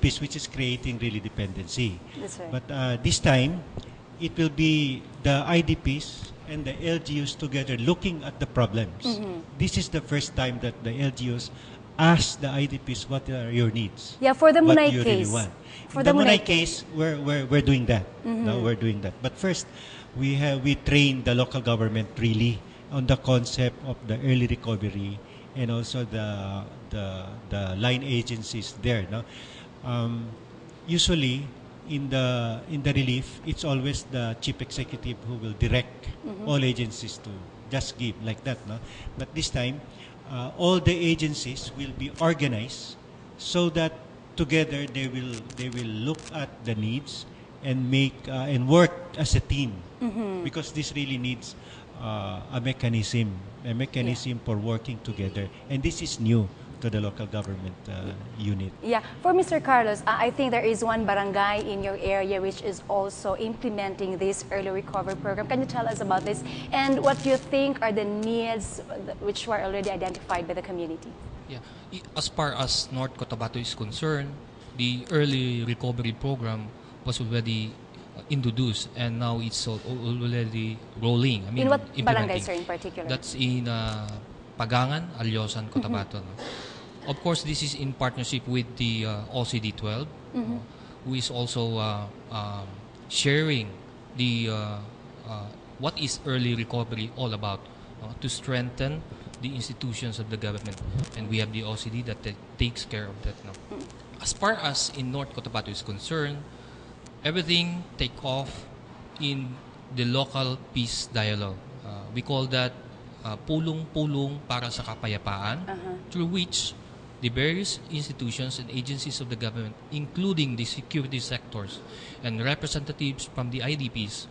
IDPs, which is creating really dependency. That's right. But this time, it will be the IDPs and the LGUs together looking at the problems. This is the first time that the LGUs ask the IDPs, what are your needs? Yeah, for the What Munay do you case. really want? For In the the Munay Munay case, we're doing that. No, we're doing that. But first, we train the local government really on the concept of the early recovery and also the line agencies there. No, usually in the relief, it's always the chief executive who will direct all agencies to just give like that. No, but this time, all the agencies will be organized so that together they will look at the needs and make and work as a team, because this really needs a mechanism for working together, and this is new to the local government unit. Yeah, for Mr. Carlos, I think there is one barangay in your area which is also implementing this early recovery program. Can you tell us about this and what you think are the needs which were already identified by the community? Yeah, as far as North Cotabato is concerned, the early recovery program was already introduced and now it's already rolling. I mean, In what implementing. barangay, sir, in particular? That's in Pagangan, Alyosan, Cotabato. Of course, this is in partnership with the OCD 12, who is also sharing the what is early recovery all about, to strengthen the institutions of the government, and we have the OCD that takes care of that now. As far as in North Cotabato is concerned, everything take off in the local peace dialogue. We call that pulong-pulong para sa kapayapaan, through which the various institutions and agencies of the government, including the security sectors and representatives from the IDPs,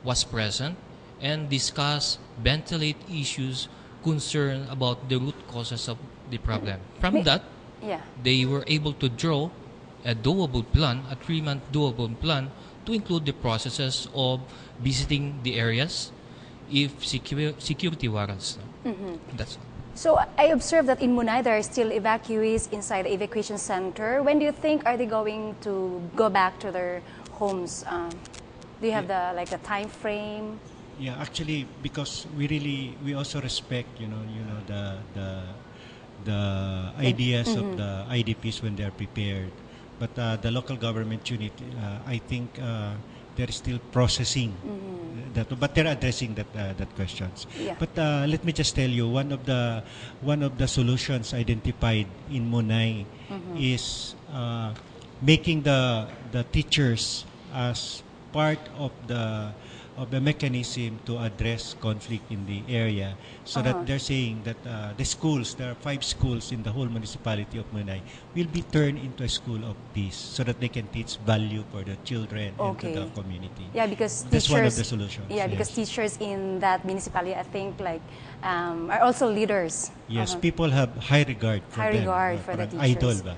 was present and discuss, ventilate issues concerned about the root causes of the problem. From that, they were able to draw a doable plan, a 3-month doable plan, to include the processes of visiting the areas if security warrants. That's all. So I observed that in Munay there are still evacuees inside the evacuation center. When do you think are they going to go back to their homes? Do you have the time frame? Yeah, actually, because we also respect the ideas of the IDPs when they are prepared, but the local government unit, I think they're still processing that, but they're addressing that questions. Yeah. But let me just tell you, one of the solutions identified in Munay is making the teachers as part of the mechanism to address conflict in the area, so that they're saying that the schools, there are 5 schools in the whole municipality of Munay, will be turned into a school of peace, so that they can teach value for the children and to the community. Yeah, because that's teachers, one of the solutions. Yeah, because teachers in that municipality, I think, are also leaders. Yes, people have high regard for them. For the idol teachers. ba?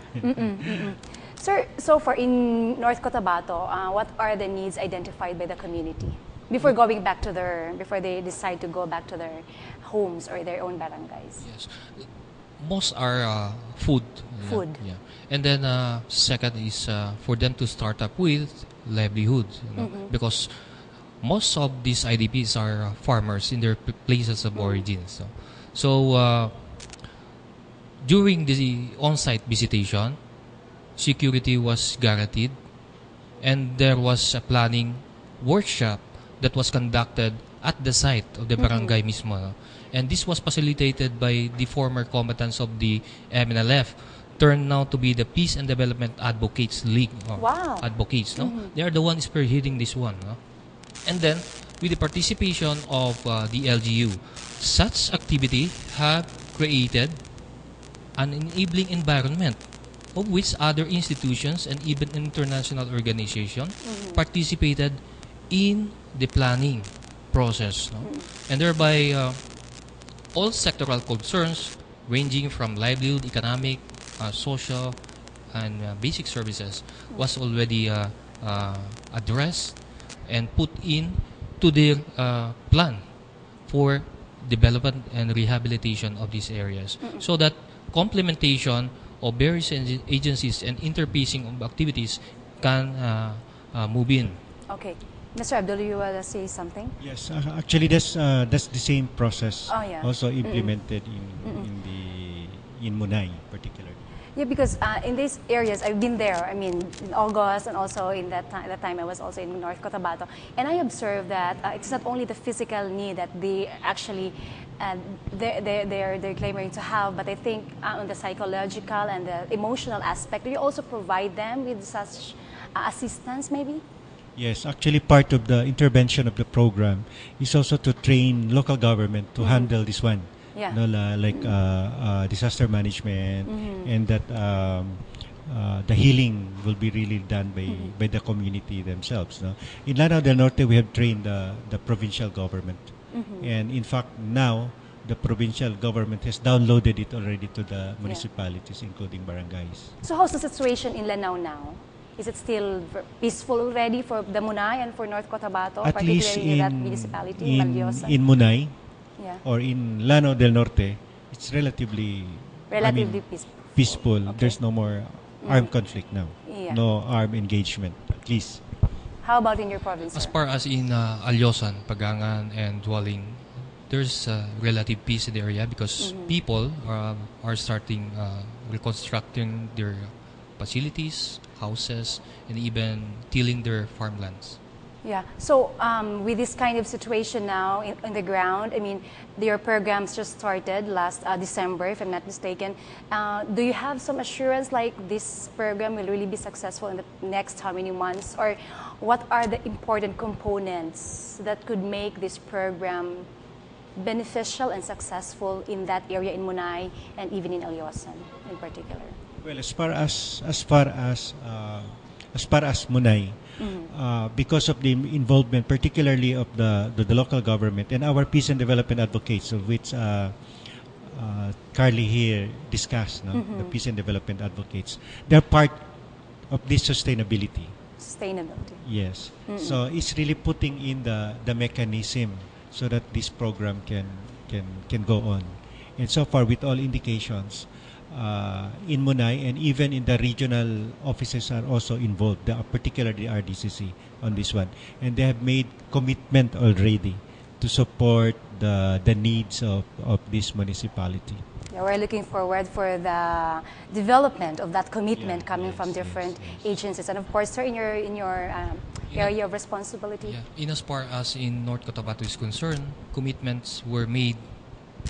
Sir, so far in North Cotabato, what are the needs identified by the community before they decide to go back to their homes or their own barangays? Yes, most are food. Food. Yeah, and then second is for them to start up with livelihood, because most of these IDPs are farmers in their places of origin. So during the on-site visitation, security was guaranteed, and there was a planning workshop that was conducted at the site of the barangay mismo. And this was facilitated by the former combatants of the MNLF, turned now to be the Peace and Development Advocates League. Wow. Advocates, no? They are the ones spearheading this one. No? And then, with the participation of the LGU, such activity have created an enabling environment of which other institutions and even international organizations participated in the planning process. No? And thereby, all sectoral concerns ranging from livelihood, economic, social, and basic services was already addressed and put in to their plan for development and rehabilitation of these areas, so that complementation of various agencies and interpiecing of activities can move in. Okay. Mr. Abdul, you want to say something? Yes, actually that's the same process Oh, yeah. also implemented in Munay particularly. Yeah, because in these areas, I've been there. I mean, in August and also in that time I was also in North Cotabato. And I observed that it's not only the physical need that they actually, they're claiming to have, but I think on the psychological and the emotional aspect, do you also provide them with such assistance maybe? Yes, actually part of the intervention of the program is also to train local government to handle this one. Yeah. Like disaster management, and that the healing will be really done by the community themselves. No? In Lanao del Norte, we have trained the provincial government, and in fact now the provincial government has downloaded it already to the municipalities, including barangays. So how's the situation in Lanao now? Is it still peaceful already for the Munay and for North Cotabato, At least particularly in that municipality, Malyosa? in Munay, Yeah. or in Lanao del Norte, it's relatively Peaceful. peaceful. Okay. There's no more armed conflict now. Yeah. No armed engagement, at least. How about in your province, As sir? far as in Alyosan, Pagangan, and Dwaling, there's relative peace in the area because people are starting reconstructing their facilities, houses, and even tilling their farmlands. Yeah. So with this kind of situation now in the ground, I mean, your programs just started last December, if I'm not mistaken. Do you have some assurance like this program will really be successful in the next how many months? Or what are the important components that could make this program beneficial and successful in that area in Munay and even in Alyosan in particular? Well, as far as Munay, because of the involvement, particularly of the local government and our peace and development advocates, of which Carly here discussed, the peace and development advocates, they're part of this sustainability. Sustainability. Yes. So it's really putting in the mechanism so that this program can go on. And so far, with all indications, in Munay and even in the regional offices are also involved, particularly RDCC on this one. And they have made commitment already to support the needs of this municipality. Yeah, we're looking forward for the development of that commitment coming from different agencies. And of course, sir, in your area of responsibility. Yeah. In as far as in North Cotabato is concerned, commitments were made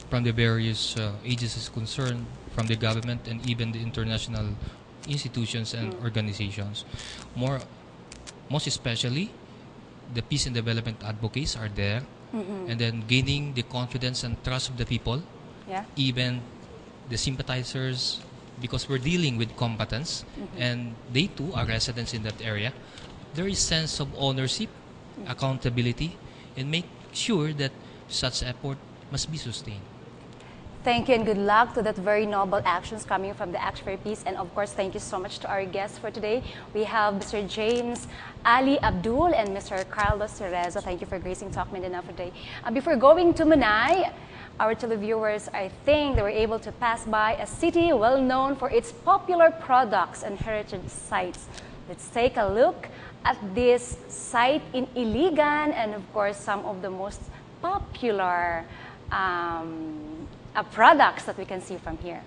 from the various agencies concerned, from the government and even the international institutions and organizations. Most especially, the peace and development advocates are there, and then gaining the confidence and trust of the people, even the sympathizers, because we're dealing with combatants, and they too are residents in that area. There is sense of ownership, accountability, and make sure that such effort must be sustained. Thank you and good luck to that very noble actions coming from the Action for Peace. And of course, thank you so much to our guests for today. We have Mr. James Ali Abdul and Mr. Carlos Cerezo. Thank you for gracing Talk Mindanao for today. Before going to Munay, our televiewers, I think they were able to pass by a city well known for its popular products and heritage sites. Let's take a look at this site in Iligan and of course some of the most popular products that we can see from here.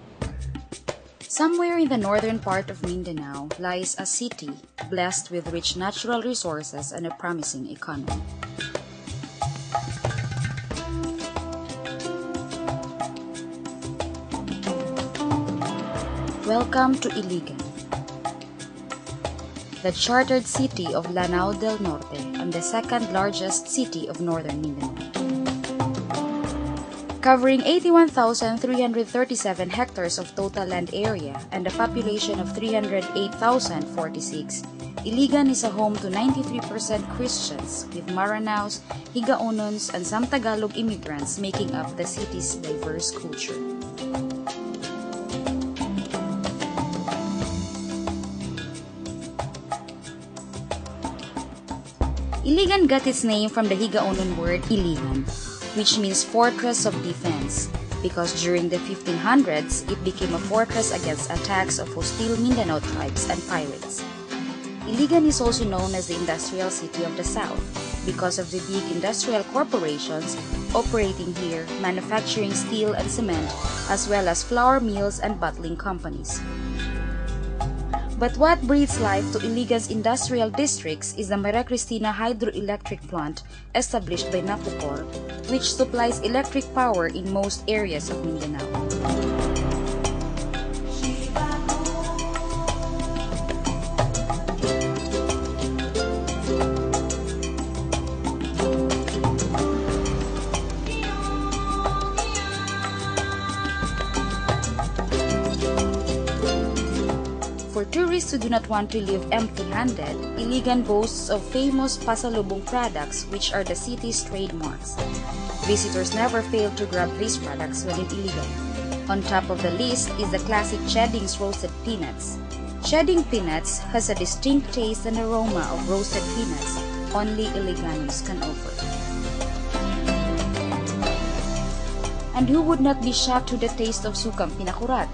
Somewhere in the northern part of Mindanao lies a city blessed with rich natural resources and a promising economy. Welcome to Iligan, the chartered city of Lanao del Norte and the second largest city of northern Mindanao. Covering 81,337 hectares of total land area and a population of 308,046, Iligan is a home to 93% Christians, with Maranaos, Higaonons, and some Tagalog immigrants making up the city's diverse culture. Iligan got its name from the Higaonon word Iligan, which means fortress of defense, because during the 1500s, it became a fortress against attacks of hostile Mindanao tribes and pirates. Iligan is also known as the industrial city of the South because of the big industrial corporations operating here, manufacturing steel and cement, as well as flour mills and bottling companies. But what breathes life to Iligan's industrial districts is the Maria Cristina hydroelectric plant established by Napocor, which supplies electric power in most areas of Mindanao. For tourists who do not want to leave empty-handed, Iligan boasts of famous pasalubong products which are the city's trademarks. Visitors never fail to grab these products when in Iligan. On top of the list is the classic Chedding's roasted peanuts. Chedding peanuts has a distinct taste and aroma of roasted peanuts only Iliganans can offer. And who would not be shocked to the taste of sukang pinakurat?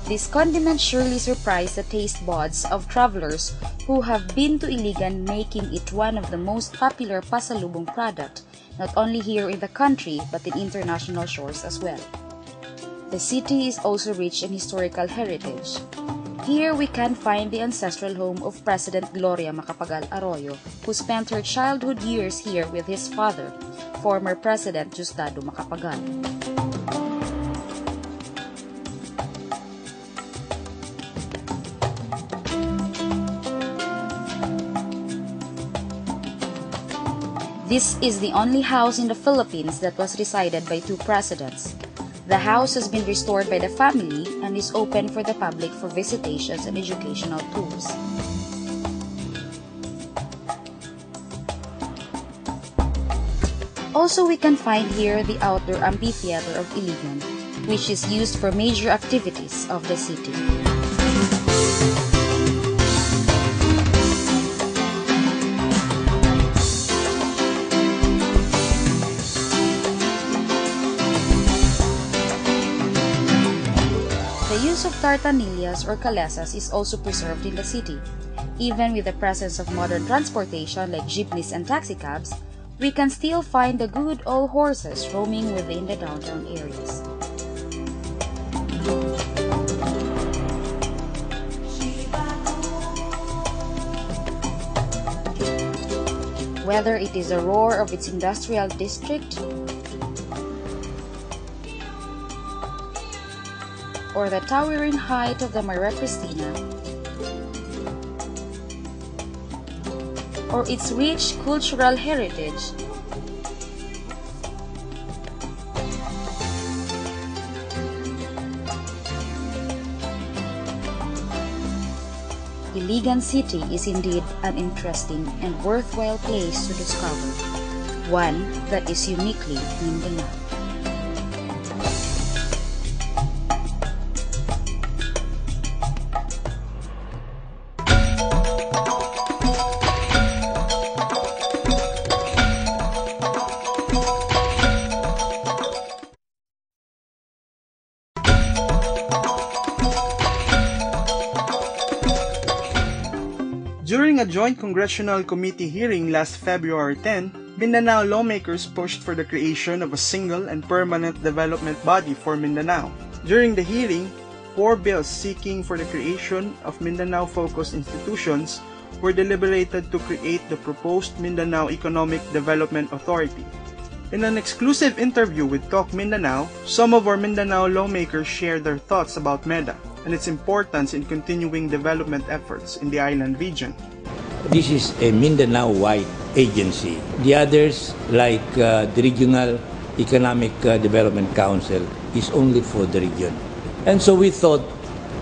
This condiment surely surprised the taste buds of travelers who have been to Iligan, making it one of the most popular pasalubong product, not only here in the country but in international shores as well. The city is also rich in historical heritage. Here we can find the ancestral home of President Gloria Macapagal Arroyo, who spent her childhood years here with his father, former President Diosdado Macapagal. This is the only house in the Philippines that was resided by two presidents. The house has been restored by the family and is open for the public for visitations and educational tours. Also, we can find here the outdoor amphitheater of Iligan, which is used for major activities of the city. The use of tartanillas or calesas is also preserved in the city. Even with the presence of modern transportation like jeepneys and taxicabs, we can still find the good old horses roaming within the downtown areas. Whether it is the roar of its industrial district or the towering height of the Maria Cristina, or its rich cultural heritage, Iligan City is indeed an interesting and worthwhile place to discover, one that is uniquely Mindanao. During a joint congressional committee hearing last February 10, Mindanao lawmakers pushed for the creation of a single and permanent development body for Mindanao. During the hearing, 4 bills seeking for the creation of Mindanao-focused institutions were deliberated to create the proposed Mindanao Economic Development Authority. In an exclusive interview with Talk Mindanao, some of our Mindanao lawmakers shared their thoughts about MEDA and its importance in continuing development efforts in the island region. This is a Mindanao-wide agency. The others, like the Regional Economic Development Council, is only for the region. And so we thought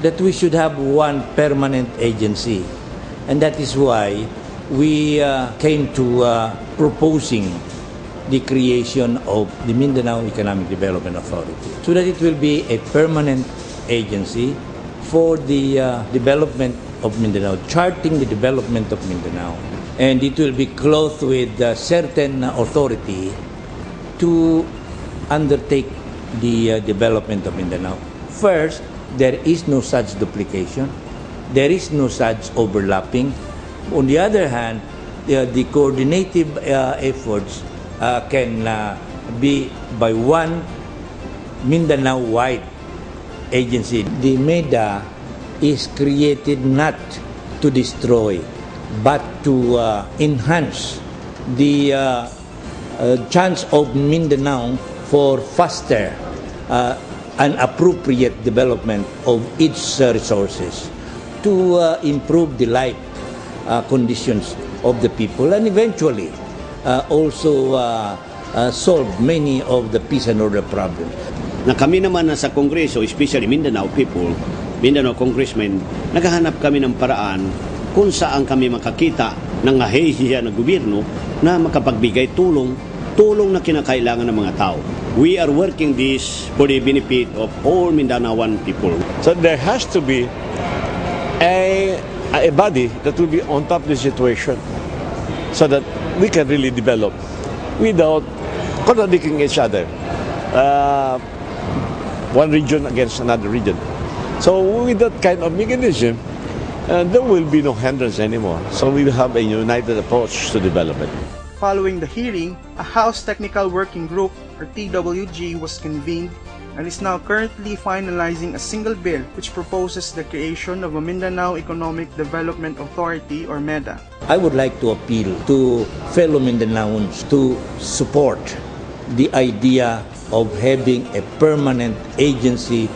that we should have one permanent agency. And that is why we came to proposing the creation of the Mindanao Economic Development Authority, so that it will be a permanent agency for the development of Mindanao, charting the development of Mindanao. And it will be clothed with certain authority to undertake the development of Mindanao. First, there is no such duplication. There is no such overlapping. On the other hand, the coordinative efforts can be by one Mindanao-wide agency. The MEDA is created not to destroy, but to enhance the chance of Mindanao for faster and appropriate development of its resources, to improve the life conditions of the people, and eventually also solve many of the peace and order problems. Na kami naman na sa Kongreso, especially Mindanao people, Mindanao congressmen, naghahanap kami ng paraan kung saan kami makakita ng ahehiya ng gobyerno na makapagbigay tulong na kinakailangan ng mga tao. We are working this for the benefit of all Mindanaoan people. So there has to be a body that will be on top of the situation so that we can really develop without contradicting each other. One region against another region. So with that kind of mechanism, there will be no hindrance anymore. So we will have a united approach to development. Following the hearing, a House Technical Working Group, or TWG, was convened and is now currently finalizing a single bill which proposes the creation of a Mindanao Economic Development Authority, or MEDA. I would like to appeal to fellow Mindanaoans to support the idea of having a permanent agency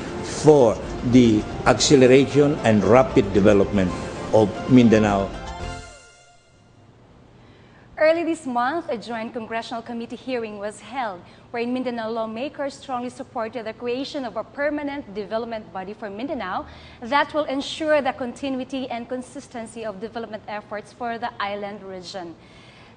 for the acceleration and rapid development of Mindanao. Early this month, a joint congressional committee hearing was held, wherein Mindanao lawmakers strongly supported the creation of a permanent development body for Mindanao that will ensure the continuity and consistency of development efforts for the island region.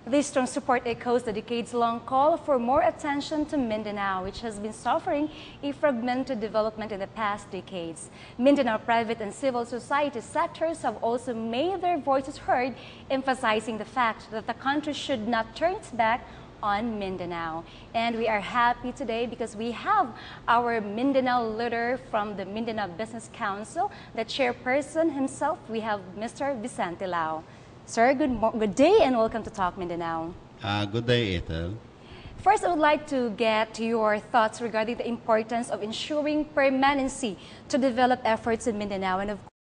This strong support echoes the decades-long call for more attention to Mindanao, which has been suffering a fragmented development in the past decades. Mindanao private and civil society sectors have also made their voices heard, emphasizing the fact that the country should not turn its back on Mindanao. And we are happy today because we have our Mindanao leader from the Mindanao Business Council, the chairperson himself. We have Mr. Vicente Lao. Sir, good day and welcome to Talk Mindanao. Good day, Ethel. First, I would like to get your thoughts regarding the importance of ensuring permanency to develop efforts in Mindanao and, of